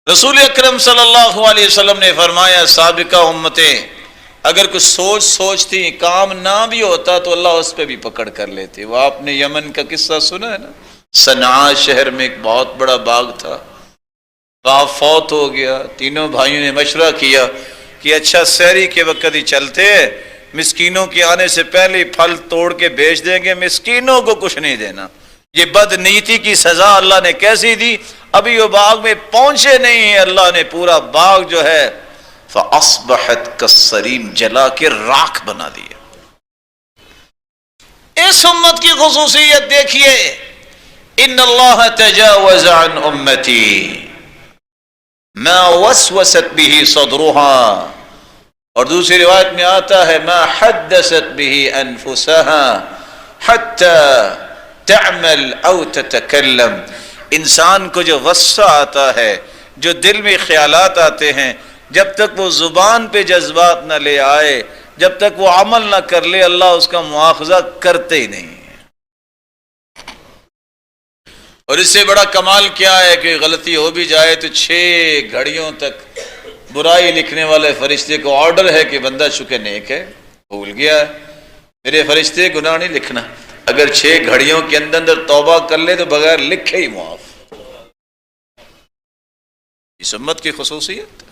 رسول اکرم صلی اللہ علیہ وسلم نے فرمایا سابقہ امتیں اگر کچھ سوچتی کام نہ بھی ہوتا تو اللہ اس پہ بھی پکڑ کر لیتے۔ وہ آپ نے یمن کا قصہ سنا ہے نا، صنعاء شہر میں ایک بہت بڑا باغ تھا، باپ فوت ہو گیا، تینوں بھائیوں نے مشورہ کیا کہ اچھا سحری کے وقت ہی چلتے ہیں، مسکینوں کے آنے سے پہلے پھل توڑ کے بیچ دیں گے، مسکینوں کو کچھ نہیں دینا۔ یہ بد نیتی کی سزا اللہ نے کیسی دی؟ ابھی وہ باغ میں پہنچے نہیں ہیں، اللہ نے پورا باغ جو ہے فَأَصْبَحَتْ كَالصَّرِيمِ جلا کے راکھ بنا دیا۔ اس امت کی خصوصیت دیکھیے، ان اللہ تجاوز عن امتی ما وسوست به صدرها، اور دوسری روایت میں آتا ہے ما حدثت به انفسها حتى تعمل او تتکلم۔ انسان کو جو غصہ آتا ہے، جو دل میں خیالات آتے ہیں، جب تک وہ زبان پہ جذبات نہ لے آئے، جب تک وہ عمل نہ کر لے، اللہ اس کا مواخذہ کرتے ہی نہیں۔ اور اس سے بڑا کمال کیا ہے کہ غلطی ہو بھی جائے تو 6 گھڑیوں تک برائی لکھنے والے فرشتے کو آرڈر ہے کہ بندہ چکے نیک ہے، بھول گیا ہے، میرے فرشتے گناہ نہیں لکھنا، اگر 6 گھڑیوں کے اندر توبہ کر لے تو بغیر لکھے ہی معاف۔ اس امت کی خصوصیت